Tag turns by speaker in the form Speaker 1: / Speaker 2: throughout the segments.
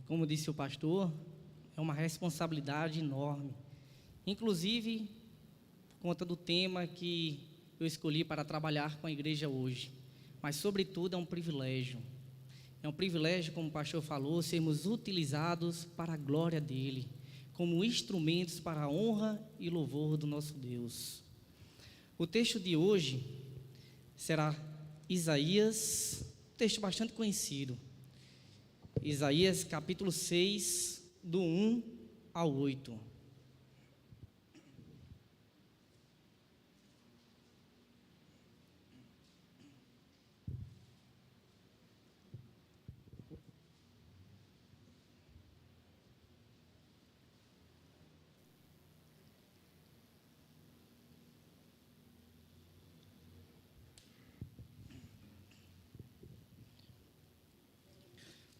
Speaker 1: Como disse o pastor, é uma responsabilidade enorme. Inclusive, por conta do tema que eu escolhi para trabalhar com a igreja hoje. Mas, sobretudo, é um privilégio. É um privilégio, como o pastor falou, sermos utilizados para a glória dEle, como instrumentos para a honra e louvor do nosso Deus. O texto de hoje será Isaías, texto bastante conhecido. Isaías capítulo 6, do 1 ao 8.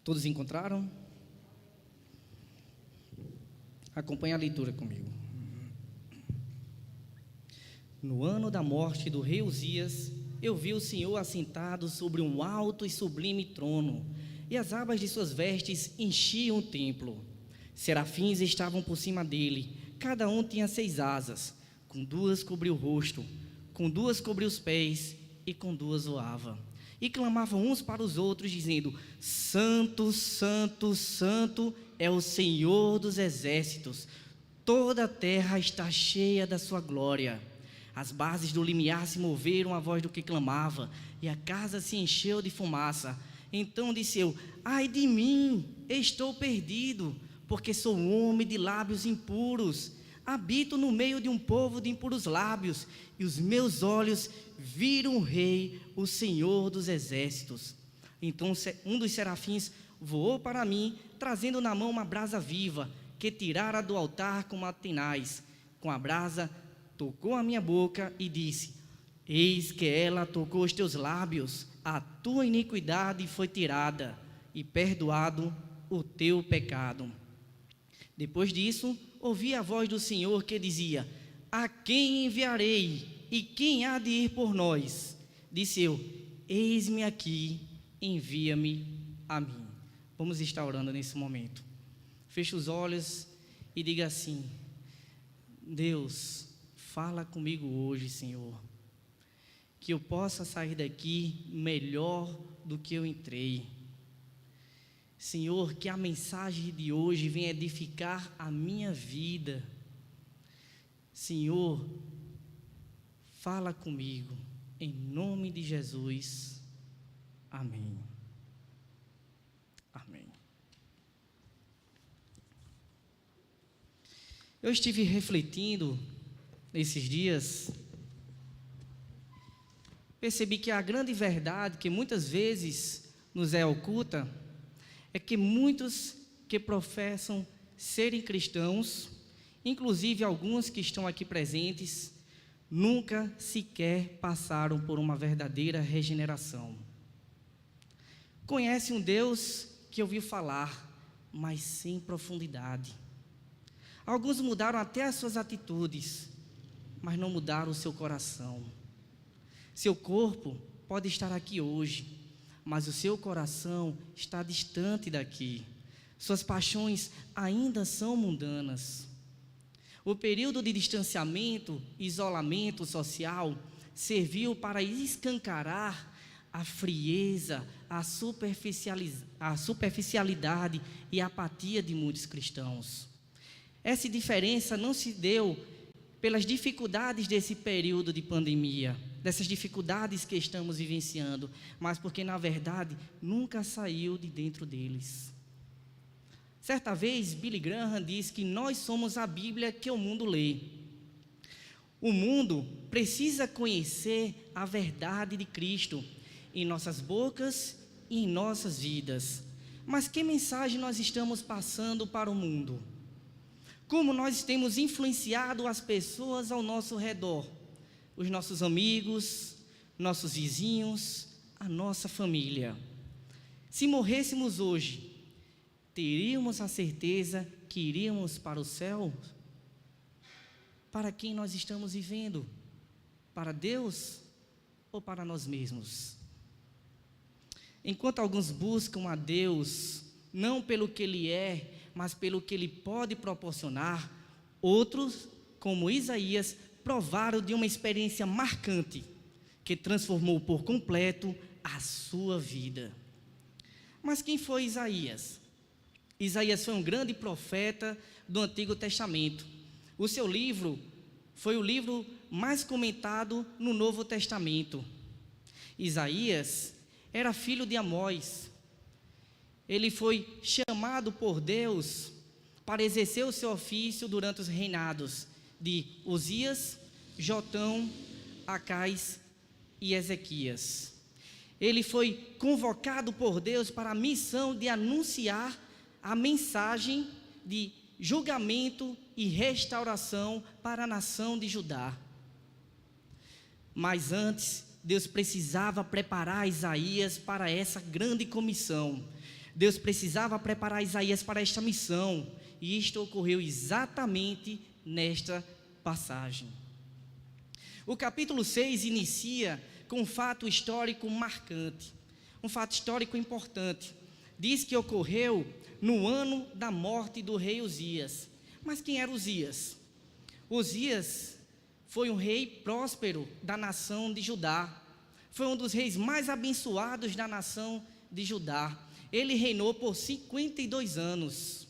Speaker 1: Todos encontraram? Acompanhe a leitura comigo. No ano da morte do rei Uzias, eu vi o Senhor assentado sobre um alto e sublime trono, e as abas de suas vestes enchiam o templo. Serafins estavam por cima dele, cada um tinha 6 asas, com 2 cobria o rosto, com 2 cobria os pés, e com 2 voava. E clamavam uns para os outros, dizendo: Santo, Santo, Santo é o Senhor dos exércitos, toda a terra está cheia da sua glória. As bases do limiar se moveram à voz do que clamava, e a casa se encheu de fumaça. Então disse eu: ai de mim, estou perdido, porque sou um homem de lábios impuros. Habito no meio de um povo de impuros lábios, e os meus olhos viram o Rei, o Senhor dos exércitos. Então um dos serafins voou para mim, trazendo na mão uma brasa viva, que tirara do altar com uma tenaz. Com a brasa tocou a minha boca e disse: eis que ela tocou os teus lábios, a tua iniquidade foi tirada, e perdoado o teu pecado. Depois disso, ouvi a voz do Senhor que dizia: a quem enviarei, e quem há de ir por nós? Disse eu: eis-me aqui, envia-me a mim. Vamos estar orando nesse momento. Feche os olhos e diga assim: Deus, fala comigo hoje, Senhor, que eu possa sair daqui melhor do que eu entrei. Senhor, que a mensagem de hoje venha edificar a minha vida. Senhor, fala comigo, em nome de Jesus. Amém. Amém. Eu estive refletindo nesses dias, percebi que a grande verdade que muitas vezes nos é oculta é que muitos que professam serem cristãos, inclusive alguns que estão aqui presentes, nunca sequer passaram por uma verdadeira regeneração. Conhece um Deus que ouviu falar, mas sem profundidade. Alguns mudaram até as suas atitudes, mas não mudaram o seu coração. Seu corpo pode estar aqui hoje, mas o seu coração está distante daqui. Suas paixões ainda são mundanas. O período de distanciamento, isolamento social, serviu para escancarar a frieza, a superficialidade e a apatia de muitos cristãos. Essa diferença não se deu pelas dificuldades desse período de pandemia, dessas dificuldades que estamos vivenciando, mas porque, na verdade, nunca saiu de dentro deles. Certa vez, Billy Graham disse que nós somos a Bíblia que o mundo lê. O mundo precisa conhecer a verdade de Cristo em nossas bocas e em nossas vidas. Mas que mensagem nós estamos passando para o mundo? Como nós temos influenciado as pessoas ao nosso redor? Os nossos amigos, nossos vizinhos, a nossa família. Se morrêssemos hoje, teríamos a certeza que iríamos para o céu? Para quem nós estamos vivendo? Para Deus ou para nós mesmos? Enquanto alguns buscam a Deus não pelo que ele é, mas pelo que ele pode proporcionar, outros, como Isaías, provaram de uma experiência marcante que transformou por completo a sua vida. Mas quem foi Isaías? Isaías foi um grande profeta do Antigo Testamento. O seu livro foi o livro mais comentado no Novo Testamento. Isaías era filho de Amós. Ele foi chamado por Deus para exercer o seu ofício durante os reinados de Uzias, Jotão, Acais e Ezequias. Ele foi convocado por Deus para a missão de anunciar a mensagem de julgamento e restauração para a nação de Judá. Mas antes, Deus precisava preparar Isaías para essa grande comissão. Deus precisava preparar Isaías para esta missão, e isto ocorreu exatamente nesta passagem. O capítulo 6 inicia com um fato histórico marcante, um fato histórico importante. Diz que ocorreu no ano da morte do rei Uzias. Mas quem era Uzias? Uzias foi um rei próspero da nação de Judá. Foi um dos reis mais abençoados da nação de Judá. Ele reinou por 52 anos.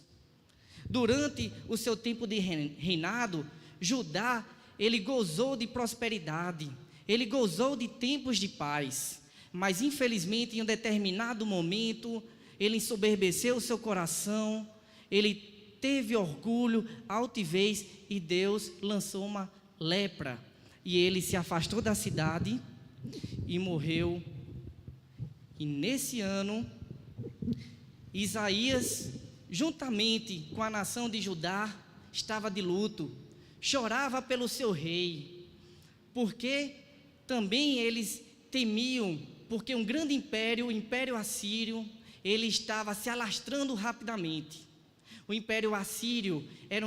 Speaker 1: Durante o seu tempo de reinado, Judá, ele gozou de prosperidade, ele gozou de tempos de paz, mas infelizmente em um determinado momento, ele ensoberbeceu o seu coração, ele teve orgulho, altivez, e Deus lançou uma lepra, e ele se afastou da cidade e morreu. E nesse ano, Isaías, juntamente com a nação de Judá, estava de luto, chorava pelo seu rei, porque também eles temiam, porque um grande império, o Império Assírio, ele estava se alastrando rapidamente. O Império Assírio era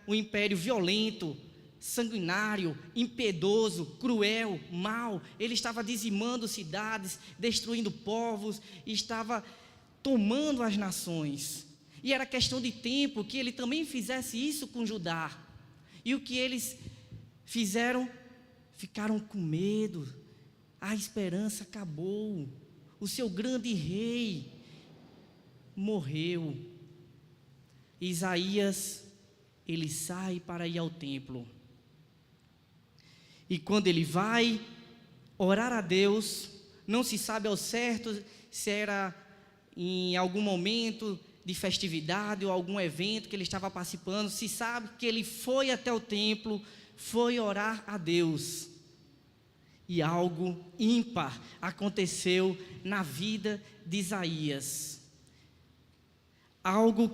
Speaker 1: um império violento, sanguinário, impiedoso, cruel, mau. Ele estava dizimando cidades, destruindo povos, estava tomando as nações. E era questão de tempo que ele também fizesse isso com Judá. E o que eles fizeram? Ficaram com medo. A esperança acabou. O seu grande rei morreu. Isaías, ele sai para ir ao templo. E quando ele vai orar a Deus, não se sabe ao certo se era em algum momento de festividade ou algum evento que ele estava participando. Se sabe que ele foi até o templo, foi orar a Deus. E algo ímpar aconteceu na vida de Isaías. Algo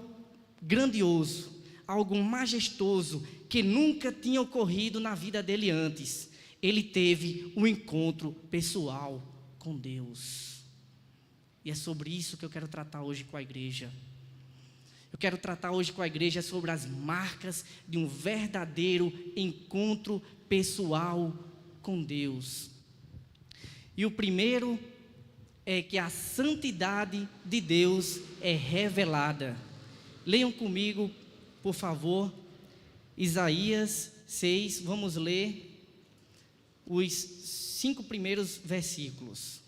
Speaker 1: grandioso, algo majestoso, que nunca tinha ocorrido na vida dele antes. Ele teve um encontro pessoal com Deus. E é sobre isso que eu quero tratar hoje com a igreja. Eu quero tratar hoje com a igreja sobre as marcas de um verdadeiro encontro pessoal com Deus. E o primeiro é que a santidade de Deus é revelada. Leiam comigo, por favor, Isaías 6, vamos ler os 5 primeiros versículos.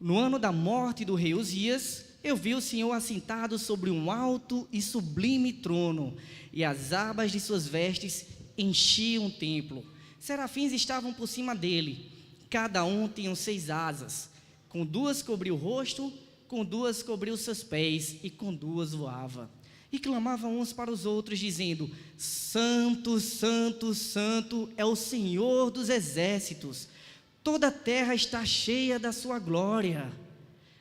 Speaker 1: No ano da morte do rei Uzias, eu vi o Senhor assentado sobre um alto e sublime trono, e as abas de suas vestes enchiam o templo. Serafins estavam por cima dele, cada um tinha 6 asas, com 2 cobriu o rosto, com 2 cobriu seus pés, e com 2 voava. E clamavam uns para os outros, dizendo: Santo, Santo, Santo é o Senhor dos exércitos, toda a terra está cheia da sua glória.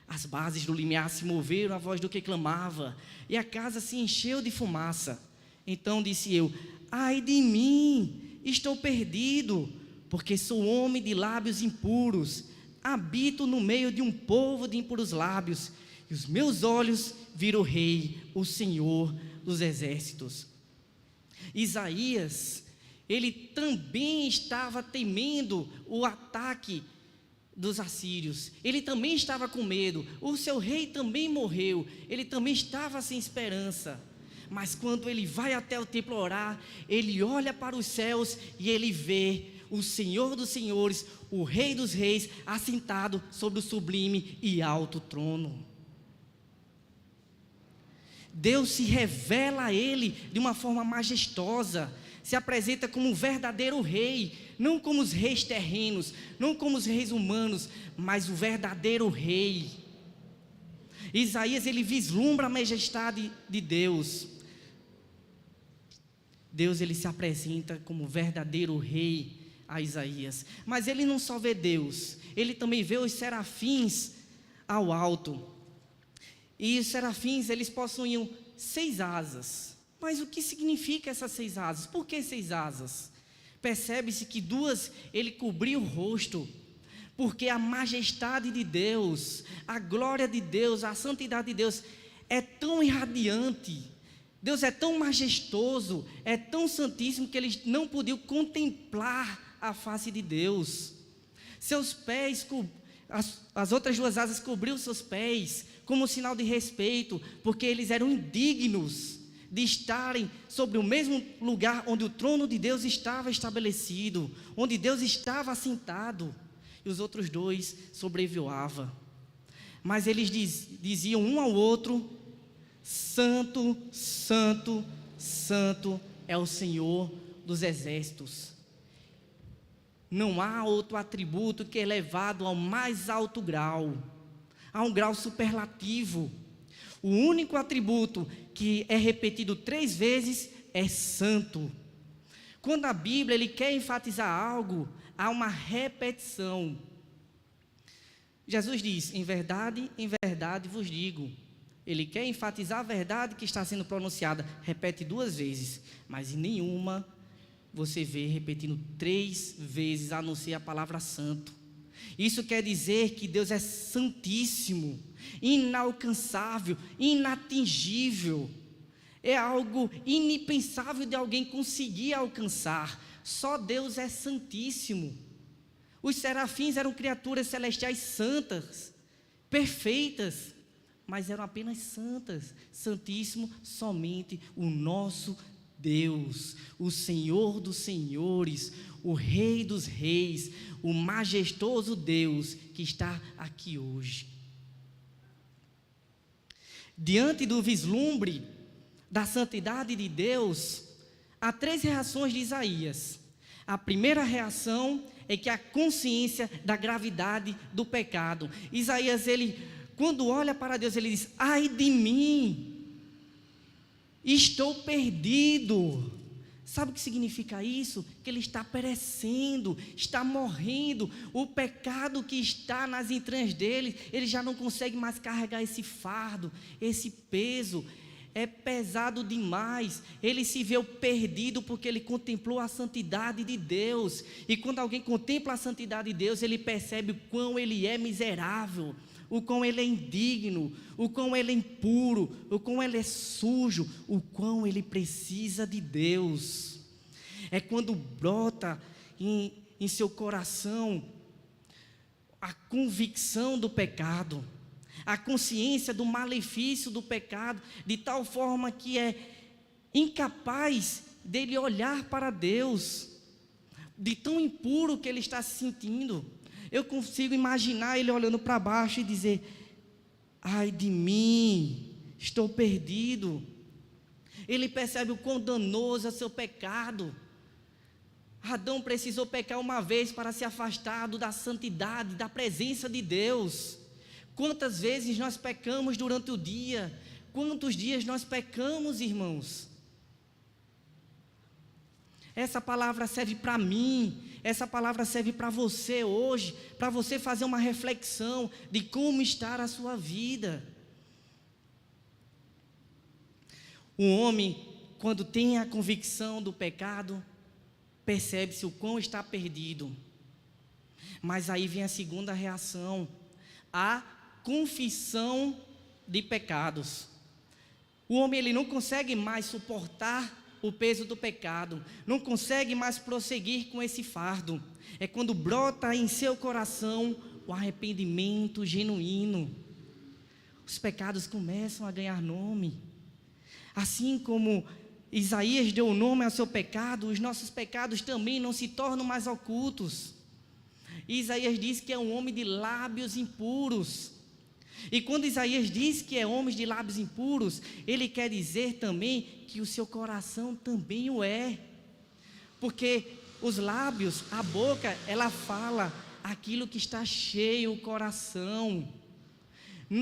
Speaker 1: As bases do limiar se moveram à voz do que clamava, e a casa se encheu de fumaça. Então disse eu: ai de mim, estou perdido, porque sou homem de lábios impuros, habito no meio de um povo de impuros lábios, e os meus olhos viram o Rei, o Senhor dos exércitos. Isaías, ele também estava temendo o ataque dos assírios. Ele também estava com medo. O seu rei também morreu. Ele também estava sem esperança. Mas quando ele vai até o templo orar, ele olha para os céus e ele vê o Senhor dos senhores, o Rei dos reis, assentado sobre o sublime e alto trono. Deus se revela a ele de uma forma majestosa, se apresenta como um verdadeiro rei, não como os reis terrenos, não como os reis humanos, mas o verdadeiro rei. Isaías, ele vislumbra a majestade de Deus. Deus, ele se apresenta como verdadeiro rei a Isaías, mas ele não só vê Deus, ele também vê os serafins ao alto, e os serafins, eles possuíam 6 asas. Mas o que significa essas 6 asas? Por que 6 asas? Percebe-se que 2 ele cobriu o rosto, porque a majestade de Deus, a glória de Deus, a santidade de Deus é tão irradiante. Deus é tão majestoso, é tão santíssimo, que eles não podiam contemplar a face de Deus. Seus pés, as outras 2 asas cobriam seus pés, como sinal de respeito, porque eles eram indignos de estarem sobre o mesmo lugar onde o trono de Deus estava estabelecido, onde Deus estava assentado, e os outros 2 sobrevoavam. Mas eles diziam um ao outro: Santo, Santo, Santo é o Senhor dos exércitos. Não há outro atributo que é elevado ao mais alto grau, a um grau superlativo. O único atributo que é repetido 3 vezes é santo. Quando a Bíblia ele quer enfatizar algo, há uma repetição. Jesus diz: em verdade vos digo. Ele quer enfatizar a verdade que está sendo pronunciada, repete 2 vezes, mas em nenhuma você vê repetindo 3 vezes, a não ser a palavra santo. Isso quer dizer que Deus é santíssimo, inalcançável, inatingível. É algo impensável de alguém conseguir alcançar. Só Deus é santíssimo. Os serafins eram criaturas celestiais santas, perfeitas, mas eram apenas santas. Santíssimo somente o nosso Deus, o Senhor dos senhores, o Rei dos reis, o majestoso Deus que está aqui hoje. Diante do vislumbre da santidade de Deus, há 3 reações de Isaías. A primeira reação é que a consciência da gravidade do pecado. Isaías, ele, quando olha para Deus, ele diz: ai de mim, estou perdido. Sabe o que significa isso? Que ele está perecendo, está morrendo. O pecado que está nas entranhas dele, ele já não consegue mais carregar esse fardo, esse peso. É pesado demais. Ele se vê perdido porque ele contemplou a santidade de Deus. E quando alguém contempla a santidade de Deus, ele percebe o quão ele é miserável, o quão ele é indigno, o quão ele é impuro, o quão ele é sujo, o quão ele precisa de Deus. É quando brota em seu coração a convicção do pecado, a consciência do malefício do pecado, de tal forma que é incapaz dele olhar para Deus, de tão impuro que ele está se sentindo. Eu consigo imaginar ele olhando para baixo e dizer: ai de mim, estou perdido. Ele percebe o quão danoso é o seu pecado. Adão precisou pecar uma vez para se afastar da santidade, da presença de Deus. Quantas vezes nós pecamos durante o dia? Quantos dias nós pecamos, irmãos? Essa palavra serve para mim, essa palavra serve para você hoje, para você fazer uma reflexão de como está a sua vida. O homem, quando tem a convicção do pecado, percebe-se o quão está perdido. Mas aí vem a segunda reação, a confissão de pecados. O homem, ele não consegue mais suportar o peso do pecado, não consegue mais prosseguir com esse fardo. É quando brota em seu coração o arrependimento genuíno, os pecados começam a ganhar nome. Assim como Isaías deu nome ao seu pecado, os nossos pecados também não se tornam mais ocultos. Isaías diz que é um homem de lábios impuros. E quando Isaías diz que é homem de lábios impuros, ele quer dizer também que o seu coração também o é. Porque os lábios, a boca, ela fala aquilo que está cheio o coração.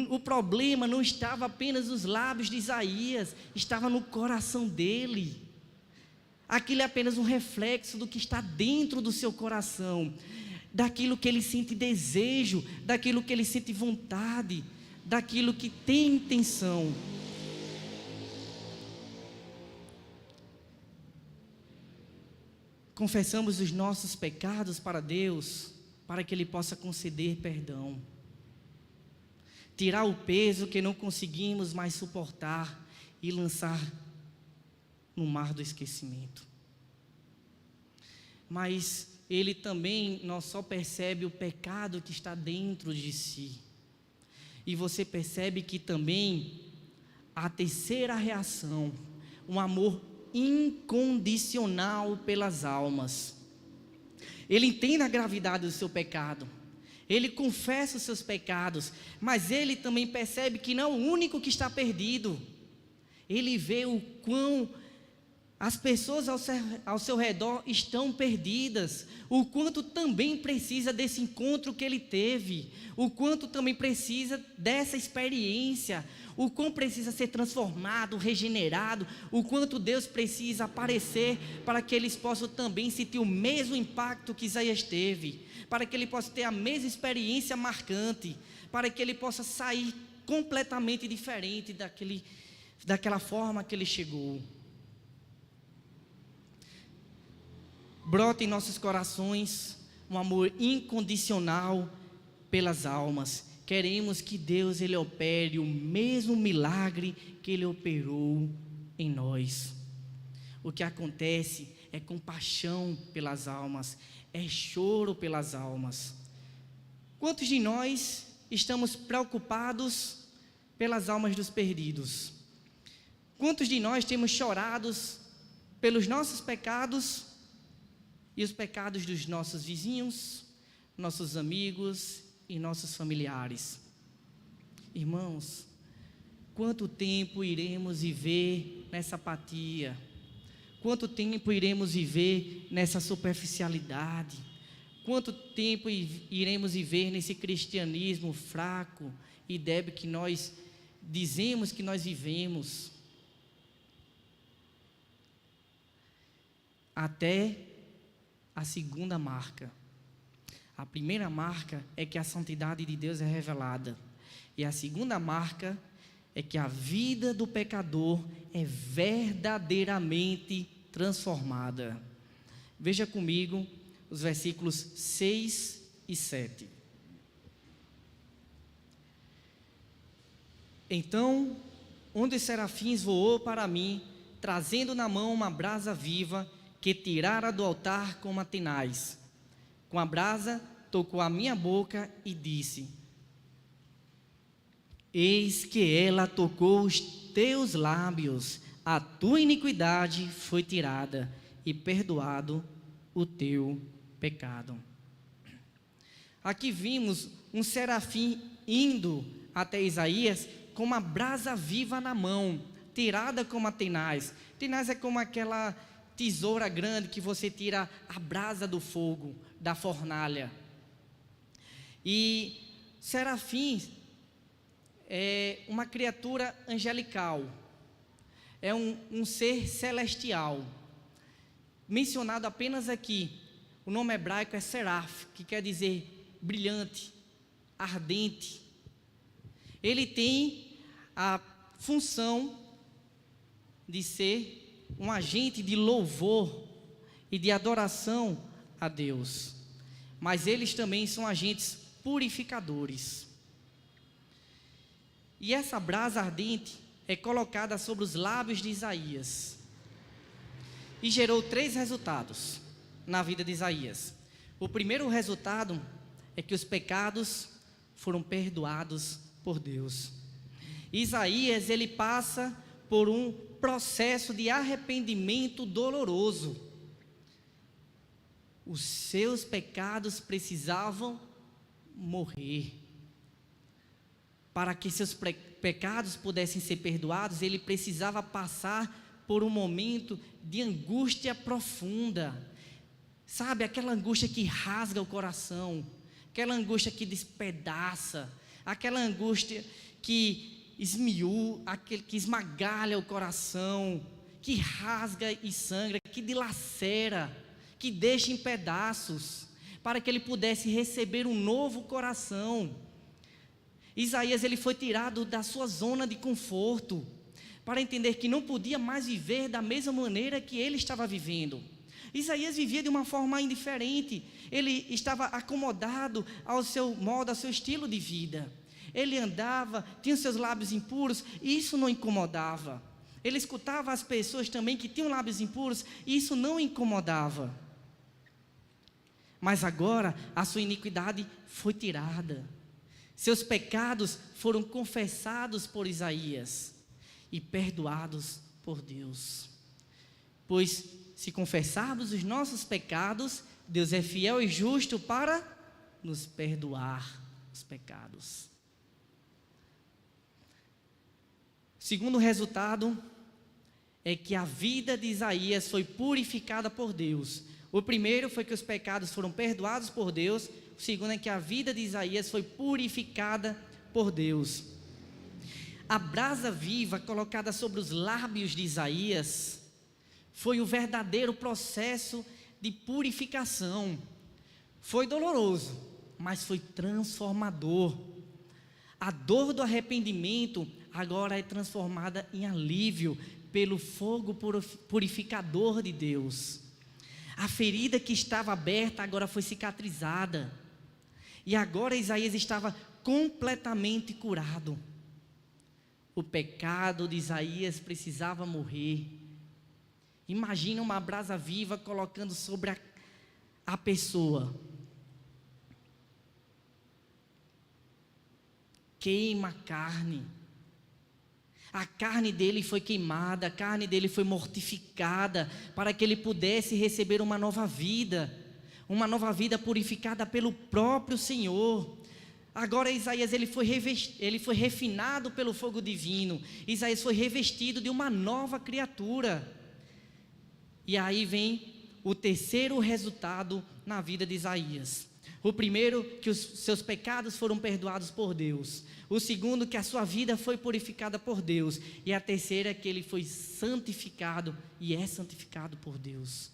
Speaker 1: O problema não estava apenas nos lábios de Isaías, estava no coração dele. Aquilo é apenas um reflexo do que está dentro do seu coração, daquilo que ele sente desejo, daquilo que ele sente vontade, daquilo que tem intenção. Confessamos os nossos pecados para Deus, para que Ele possa conceder perdão. Tirar o peso que não conseguimos mais suportar e lançar no mar do esquecimento. Mas Ele também não só percebe o pecado que está dentro de si, e você percebe que também a terceira reação, um amor incondicional pelas almas. Ele entende a gravidade do seu pecado, ele confessa os seus pecados, mas ele também percebe que não é o único que está perdido. Ele vê o quão as pessoas ao seu redor estão perdidas, o quanto também precisa desse encontro que ele teve, o quanto também precisa dessa experiência, o quão precisa ser transformado, regenerado, o quanto Deus precisa aparecer para que eles possam também sentir o mesmo impacto que Isaías teve, para que ele possa ter a mesma experiência marcante, para que ele possa sair completamente diferente daquela forma que ele chegou. Brota em nossos corações um amor incondicional pelas almas. Queremos que Deus ele opere o mesmo milagre que Ele operou em nós. O que acontece é compaixão pelas almas, é choro pelas almas. Quantos de nós estamos preocupados pelas almas dos perdidos? Quantos de nós temos chorado pelos nossos pecados e os pecados dos nossos vizinhos, nossos amigos e nossos familiares? Irmãos, quanto tempo iremos viver nessa apatia? Quanto tempo iremos viver nessa superficialidade? Quanto tempo iremos viver nesse cristianismo fraco e débil que nós dizemos que nós vivemos? Até a segunda marca. A primeira marca é que a santidade de Deus é revelada. E a segunda marca é que a vida do pecador é verdadeiramente transformada. Veja comigo os versículos 6 e 7. Então, um dos serafins voou para mim, trazendo na mão uma brasa viva, que tirara do altar com uma tenaz. Com a brasa, tocou a minha boca e disse: eis que ela tocou os teus lábios, a tua iniquidade foi tirada e perdoado o teu pecado. Aqui vimos um serafim indo até Isaías com uma brasa viva na mão, tirada com uma tenaz. Tenaz é como aquela tesoura grande que você tira a brasa do fogo, da fornalha. E serafim é uma criatura angelical, é um ser celestial, mencionado apenas aqui. O nome hebraico é seraf, que quer dizer brilhante, ardente. Ele tem a função de ser um agente de louvor e de adoração a Deus, mas eles também são agentes purificadores. E essa brasa ardente é colocada sobre os lábios de Isaías e gerou 3 resultados na vida de Isaías. O primeiro resultado é que os pecados foram perdoados por Deus. Isaías, ele passa por um processo de arrependimento doloroso. Os seus pecados precisavam morrer. Para que seus pecados pudessem ser perdoados, ele precisava passar por um momento de angústia profunda. Sabe, aquela angústia que rasga o coração, aquela angústia que despedaça, aquela angústia que aquele que esmagalha o coração, que rasga e sangra, que dilacera, que deixa em pedaços, para que ele pudesse receber um novo coração. Isaías, ele foi tirado da sua zona de conforto, para entender que não podia mais viver da mesma maneira que ele estava vivendo. Isaías vivia de uma forma indiferente, ele estava acomodado ao seu modo, ao seu estilo de vida. Ele andava, tinha os seus lábios impuros, e isso não incomodava. Ele escutava as pessoas também que tinham lábios impuros, e isso não incomodava. Mas agora a sua iniquidade foi tirada. Seus pecados foram confessados por Isaías e perdoados por Deus. Pois se confessarmos os nossos pecados, Deus é fiel e justo para nos perdoar os pecados. Segundo resultado é que a vida de Isaías foi purificada por Deus. O primeiro foi que os pecados foram perdoados por Deus. O segundo é que a vida de Isaías foi purificada por Deus. A brasa viva colocada sobre os lábios de Isaías foi o verdadeiro processo de purificação. Foi doloroso, mas foi transformador. A dor do arrependimento agora é transformada em alívio pelo fogo purificador de Deus. A ferida que estava aberta agora foi cicatrizada. E agora Isaías estava completamente curado. O pecado de Isaías precisava morrer. Imagina uma brasa viva colocando sobre a pessoa. Queima a carne. A carne dele foi queimada, a carne dele foi mortificada, para que ele pudesse receber uma nova vida purificada pelo próprio Senhor. Agora Isaías, ele foi refinado pelo fogo divino. Isaías foi revestido de uma nova criatura. E aí vem o terceiro resultado na vida de Isaías. O primeiro, que os seus pecados foram perdoados por Deus. O segundo, que a sua vida foi purificada por Deus. E a terceira, que ele foi santificado e é santificado por Deus.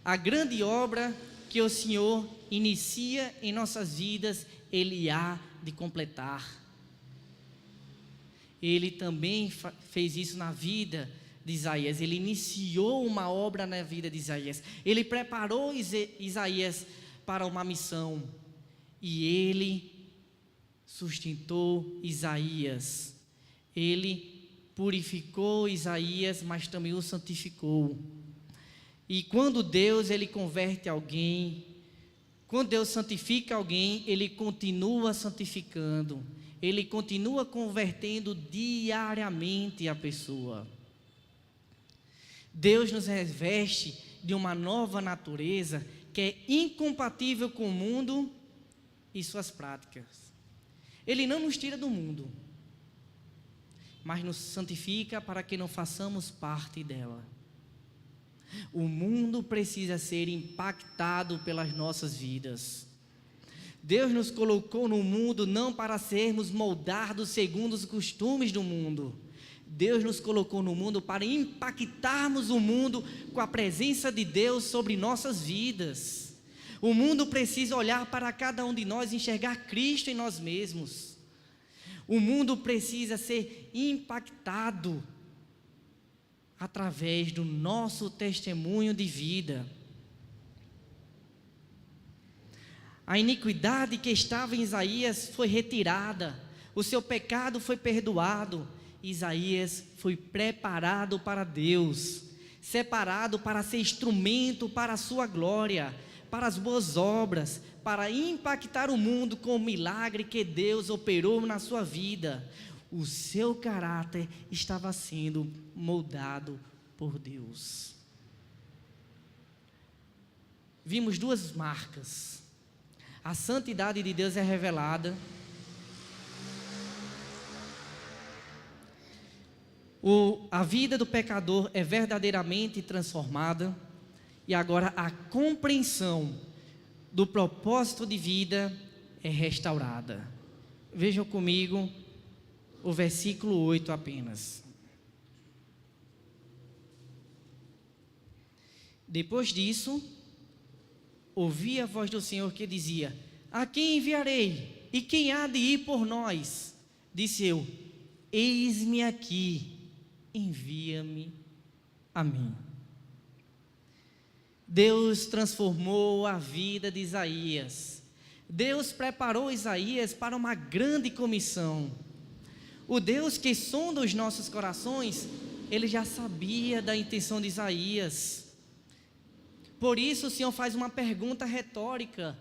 Speaker 1: A grande obra que o Senhor inicia em nossas vidas, Ele há de completar. Ele também fez isso na vida de Isaías. Ele iniciou uma obra na vida de Isaías. Ele preparou Isaías para uma missão, e ele sustentou Isaías. Ele purificou Isaías, mas também o santificou. E quando Deus, ele converte alguém, quando Deus santifica alguém, ele continua santificando, ele continua convertendo diariamente a pessoa. Deus nos reveste de uma nova natureza que é incompatível com o mundo e suas práticas. Ele não nos tira do mundo, mas nos santifica para que não façamos parte dela. O mundo precisa ser impactado pelas nossas vidas. Deus nos colocou no mundo não para sermos moldados segundo os costumes do mundo. Deus nos colocou no mundo para impactarmos o mundo com a presença de Deus sobre nossas vidas. O mundo precisa olhar para cada um de nós e enxergar Cristo em nós mesmos. O mundo precisa ser impactado através do nosso testemunho de vida. A iniquidade que estava em Isaías foi retirada, o seu pecado foi perdoado. Isaías foi preparado para Deus, separado para ser instrumento para a sua glória, para as boas obras, para impactar o mundo com o milagre que Deus operou na sua vida. O seu caráter estava sendo moldado por Deus. Vimos duas marcas. A santidade de Deus é revelada. A vida do pecador é verdadeiramente transformada. E agora a compreensão do propósito de vida é restaurada. Vejam comigo o versículo 8 apenas. Depois disso, ouvi a voz do Senhor que dizia: a quem enviarei? E quem há de ir por nós? Disse eu: eis-me aqui, envia-me a mim. Deus transformou a vida de Isaías. Deus preparou Isaías para uma grande comissão. O Deus que sonda os nossos corações, Ele já sabia da intenção de Isaías. Por isso o Senhor faz uma pergunta retórica.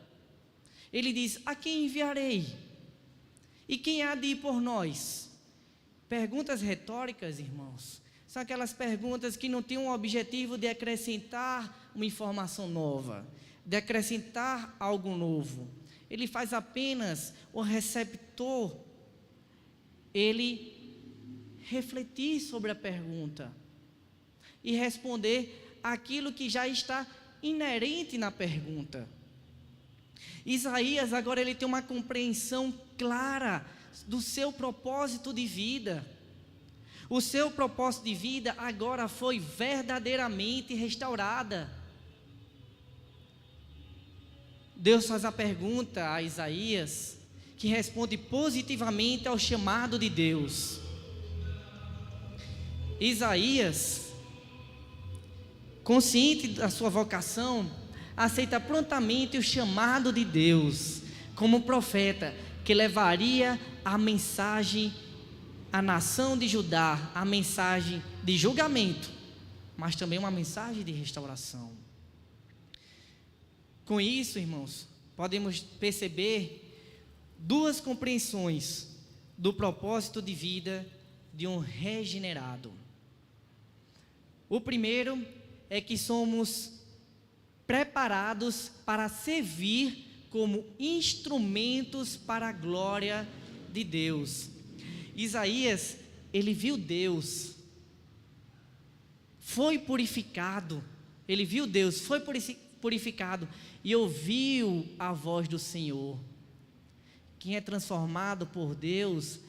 Speaker 1: Ele diz: a quem enviarei? E quem há de ir por nós? Perguntas retóricas, irmãos, são aquelas perguntas que não têm o objetivo de acrescentar uma informação nova, de acrescentar algo novo. Ele faz apenas o receptor, ele refletir sobre a pergunta e responder aquilo que já está inerente na pergunta. Isaías agora ele tem uma compreensão clara do seu propósito de vida. O seu propósito de vida agora foi verdadeiramente restaurada. Deus faz a pergunta a Isaías, que responde positivamente ao chamado de Deus. Isaías, consciente da sua vocação, aceita prontamente o chamado de Deus como profeta que levaria a mensagem à nação de Judá, a mensagem de julgamento, mas também uma mensagem de restauração. Com isso, irmãos, podemos perceber duas compreensões do propósito de vida de um regenerado. O primeiro é que somos preparados para servir como instrumentos para a glória de Deus. Isaías, ele viu Deus, foi purificado, ele viu Deus, foi purificado e ouviu a voz do Senhor. Quem é transformado por Deus,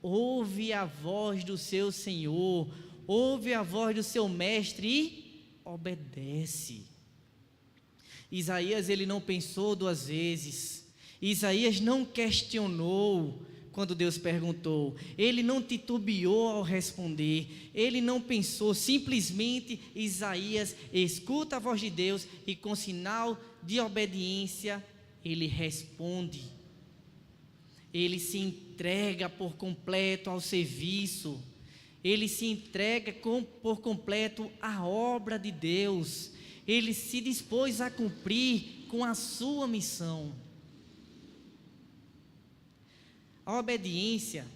Speaker 1: ouve a voz do seu Senhor, ouve a voz do seu mestre e obedece. Isaías, ele não pensou duas vezes. Isaías não questionou quando Deus perguntou. Ele não titubeou ao responder. Ele não pensou, simplesmente Isaías escuta a voz de Deus e com sinal de obediência, ele responde. Ele se entrega por completo ao serviço. Ele se entrega por completo à obra de Deus. Ele se dispôs a cumprir com a sua missão. A obediência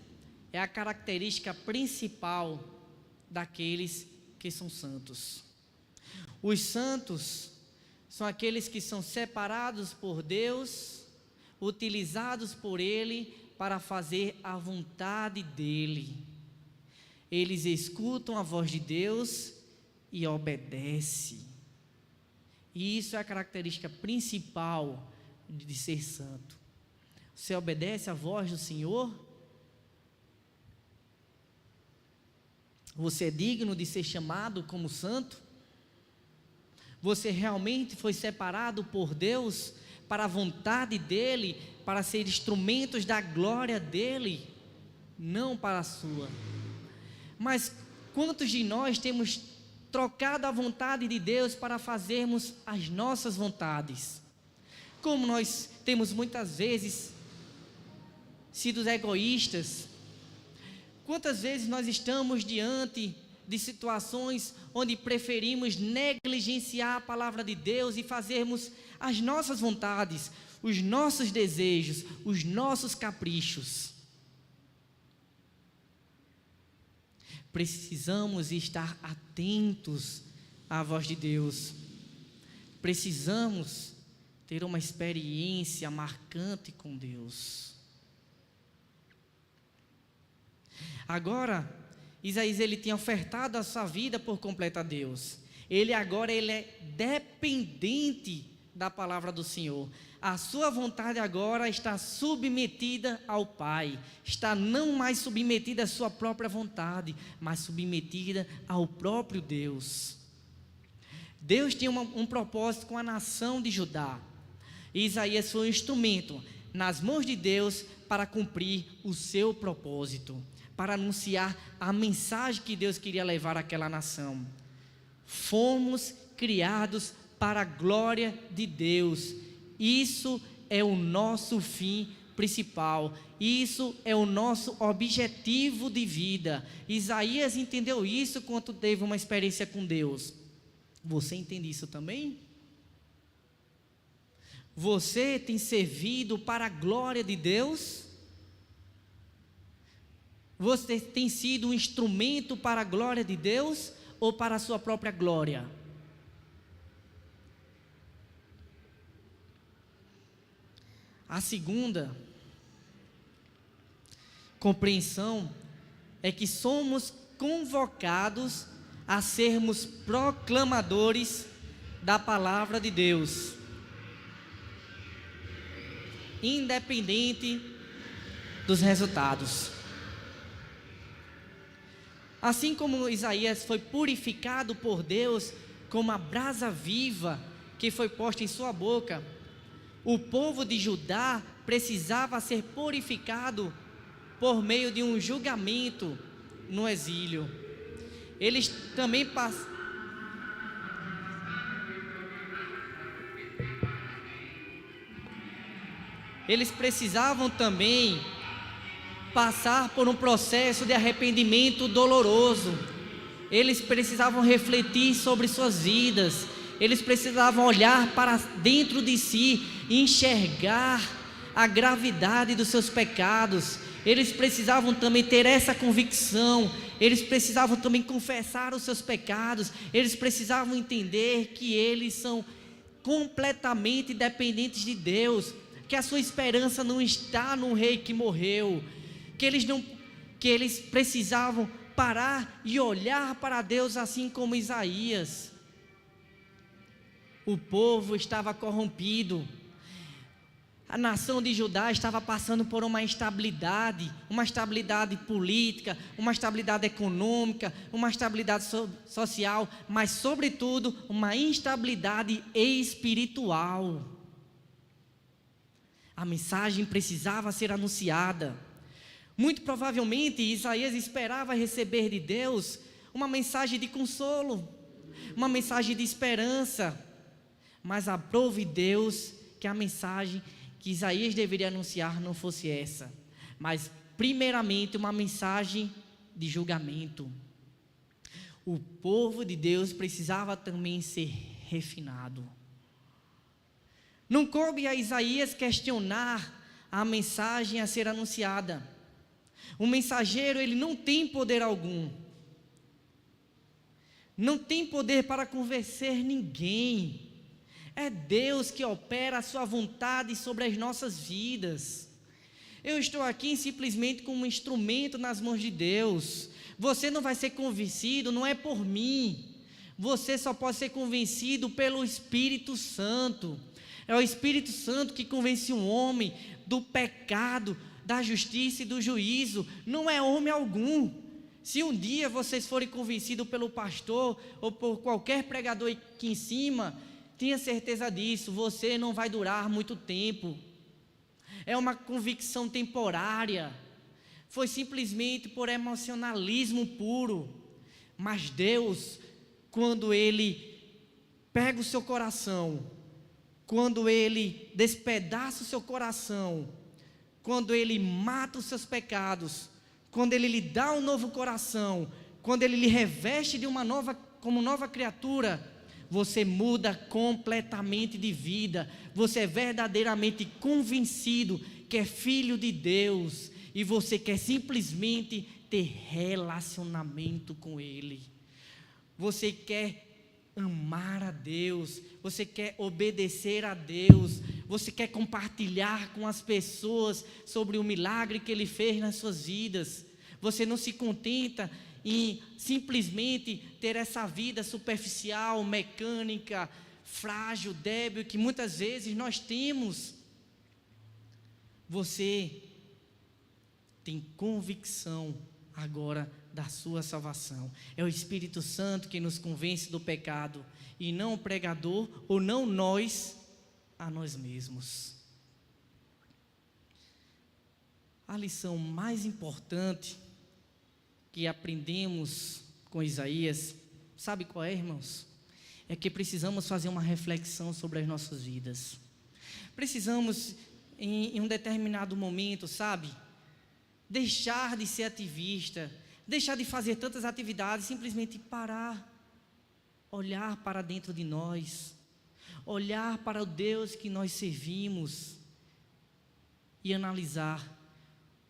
Speaker 1: é a característica principal daqueles que são santos. Os santos são aqueles que são separados por Deus, utilizados por Ele para fazer a vontade dEle. Eles escutam a voz de Deus e obedecem. E isso é a característica principal de ser santo. Você obedece à voz do Senhor? Você é digno de ser chamado como santo? Você realmente foi separado por Deus para a vontade dEle, para ser instrumentos da glória dEle, não para a sua. Mas quantos de nós temos trocado a vontade de Deus para fazermos as nossas vontades? Como nós temos muitas vezes sido egoístas. Quantas vezes nós estamos diante de situações onde preferimos negligenciar a palavra de Deus e fazermos as nossas vontades, os nossos desejos, os nossos caprichos. Precisamos estar atentos à voz de Deus. Precisamos ter uma experiência marcante com Deus. Agora, Isaías ele tinha ofertado a sua vida por completo a Deus. Ele é dependente da palavra do Senhor. A sua vontade agora está submetida ao Pai. Está não mais submetida à sua própria vontade, mas submetida ao próprio Deus. Deus tinha um propósito com a nação de Judá. E Isaías foi um instrumento nas mãos de Deus para cumprir o seu propósito, para anunciar a mensagem que Deus queria levar àquela nação. Fomos criados para a glória de Deus. Isso é o nosso fim principal. Isso é o nosso objetivo de vida. Isaías entendeu isso quando teve uma experiência com Deus. Você entende isso também? Você tem servido para a glória de Deus? Você tem sido um instrumento para a glória de Deus ou para a sua própria glória? A segunda compreensão é que somos convocados a sermos proclamadores da palavra de Deus, independente dos resultados. Assim como Isaías foi purificado por Deus como a brasa viva que foi posta em sua boca, o povo de Judá precisava ser purificado por meio de um julgamento no exílio. Eles também Eles precisavam também passar por um processo de arrependimento doloroso. Eles precisavam refletir sobre suas vidas. Eles precisavam olhar para dentro de si e enxergar a gravidade dos seus pecados. Eles precisavam também ter essa convicção. Eles precisavam também confessar os seus pecados. Eles precisavam entender que eles são completamente dependentes de Deus, que a sua esperança não está no rei que morreu, que eles precisavam parar e olhar para Deus, assim como Isaías. O povo estava corrompido. A nação de Judá estava passando por uma instabilidade política, uma estabilidade econômica, uma estabilidade social, mas sobretudo uma instabilidade espiritual. A mensagem precisava ser anunciada. Muito provavelmente Isaías esperava receber de Deus uma mensagem de consolo, uma mensagem de esperança, mas aprove Deus que a mensagem que Isaías deveria anunciar não fosse essa, mas primeiramente uma mensagem de julgamento. O povo de Deus precisava também ser refinado. Não coube a Isaías questionar a mensagem a ser anunciada. O mensageiro, ele não tem poder algum. Não tem poder para convencer ninguém. É Deus que opera a sua vontade sobre as nossas vidas. Eu estou aqui simplesmente como um instrumento nas mãos de Deus. Você não vai ser convencido, não é por mim. Você só pode ser convencido pelo Espírito Santo. É o Espírito Santo que convence um homem do pecado, da justiça e do juízo. Não é homem algum. Se um dia vocês forem convencidos pelo pastor ou por qualquer pregador aqui em cima, tenha certeza disso, você não vai durar muito tempo. É uma convicção temporária. Foi simplesmente por emocionalismo puro. Mas Deus, quando Ele pega o seu coração, quando Ele despedaça o seu coração, quando Ele mata os seus pecados, quando Ele lhe dá um novo coração, quando Ele lhe reveste de como nova criatura, você muda completamente de vida, você é verdadeiramente convencido que é filho de Deus, e você quer simplesmente ter relacionamento com Ele. Você quer amar a Deus, você quer obedecer a Deus, você quer compartilhar com as pessoas sobre o milagre que Ele fez nas suas vidas. Você não se contenta em simplesmente ter essa vida superficial, mecânica, frágil, débil, que muitas vezes nós temos. Você tem convicção agora da sua salvação. É o Espírito Santo que nos convence do pecado, e não o pregador, ou não nós a nós mesmos. A lição mais importante que aprendemos com Isaías, sabe qual é, irmãos? É que precisamos fazer uma reflexão sobre as nossas vidas. Precisamos, em um determinado momento, sabe, deixar de ser ativista, deixar de fazer tantas atividades, simplesmente parar, olhar para dentro de nós, olhar para o Deus que nós servimos e analisar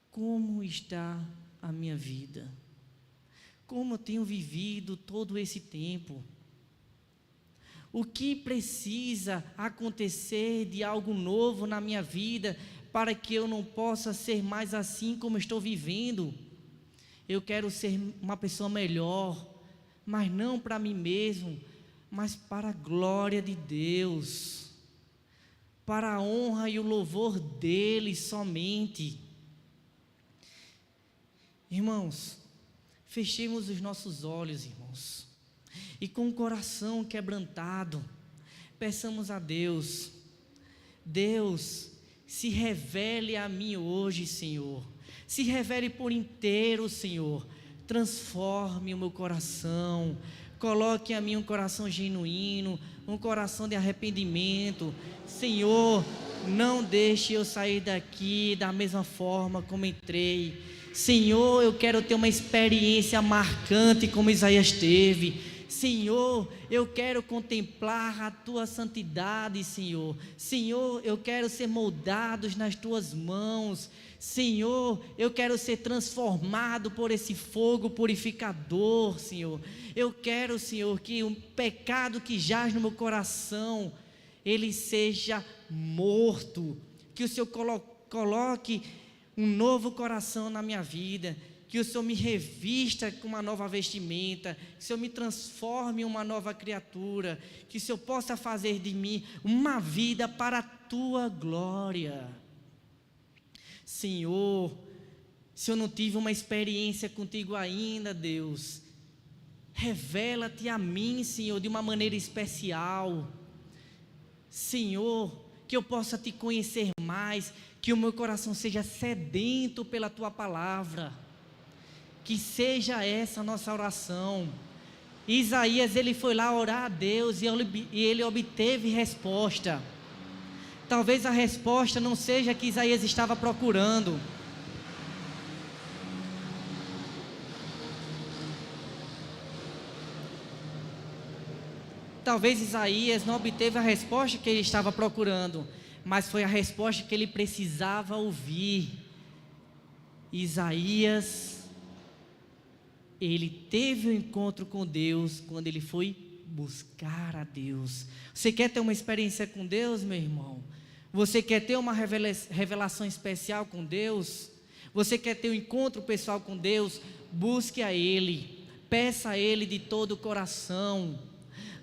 Speaker 1: como está a minha vida, como eu tenho vivido todo esse tempo, o que precisa acontecer de algo novo na minha vida para que eu não possa ser mais assim como estou vivendo. Eu quero ser uma pessoa melhor, mas não para mim mesmo, mas para a glória de Deus, para a honra e o louvor dEle somente. Irmãos, fechemos os nossos olhos, irmãos, e com o coração quebrantado, peçamos a Deus: Deus, se revele a mim hoje, Senhor, se revele por inteiro, Senhor, transforme o meu coração, coloque a mim um coração genuíno, um coração de arrependimento. Senhor, não deixe eu sair daqui da mesma forma como entrei. Senhor, eu quero ter uma experiência marcante como Isaías teve. Senhor, eu quero contemplar a Tua santidade, Senhor. Senhor, eu quero ser moldados nas Tuas mãos. Senhor, eu quero ser transformado por esse fogo purificador, Senhor. Eu quero, Senhor, que o pecado que jaz no meu coração, ele seja morto. Que o Senhor coloque um novo coração na minha vida, que o Senhor me revista com uma nova vestimenta, que o Senhor me transforme em uma nova criatura, que o Senhor possa fazer de mim uma vida para a Tua glória. Senhor, se eu não tive uma experiência contigo ainda, Deus, revela-te a mim, Senhor, de uma maneira especial. Senhor, que eu possa Te conhecer mais, que o meu coração seja sedento pela Tua palavra, que seja essa a nossa oração. Isaías, ele foi lá orar a Deus e ele obteve resposta. Talvez a resposta não seja a que Isaías estava procurando. Talvez Isaías não obteve a resposta que ele estava procurando, mas foi a resposta que ele precisava ouvir. Isaías, ele teve um encontro com Deus quando ele foi buscar a Deus. Você quer ter uma experiência com Deus, meu irmão? Você quer ter uma revelação especial com Deus? Você quer ter um encontro pessoal com Deus? Busque a Ele, peça a Ele de todo o coração,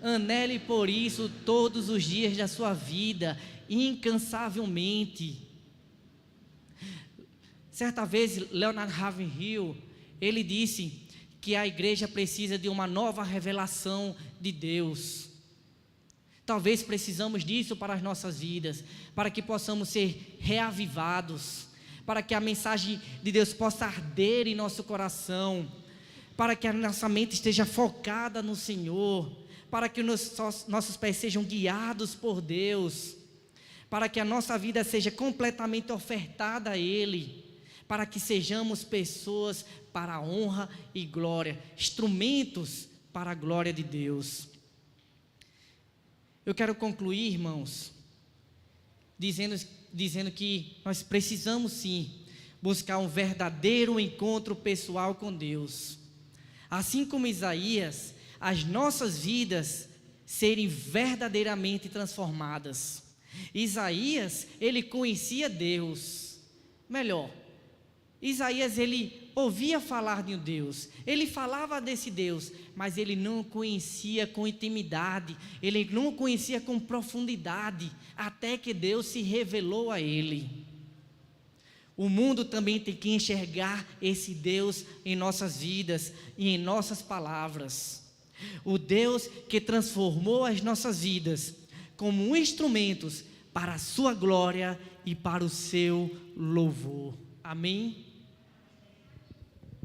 Speaker 1: anele por isso todos os dias da sua vida, incansavelmente. Certa vez, Leonard Ravenhill, ele disse que a igreja precisa de uma nova revelação de Deus. Talvez precisamos disso para as nossas vidas, para que possamos ser reavivados, para que a mensagem de Deus possa arder em nosso coração, para que a nossa mente esteja focada no Senhor, para que nossos pés sejam guiados por Deus, para que a nossa vida seja completamente ofertada a Ele, para que sejamos pessoas para a honra e glória, instrumentos para a glória de Deus. Eu quero concluir, irmãos, dizendo que nós precisamos sim buscar um verdadeiro encontro pessoal com Deus. Assim como Isaías, as nossas vidas serem verdadeiramente transformadas. Isaías, ele conhecia Deus. Melhor, Isaías, ele ouvia falar de um Deus, ele falava desse Deus, mas ele não conhecia com intimidade, ele não conhecia com profundidade, até que Deus se revelou a ele. O mundo também tem que enxergar esse Deus em nossas vidas e em nossas palavras. O Deus que transformou as nossas vidas como instrumentos para a sua glória e para o seu louvor. Amém?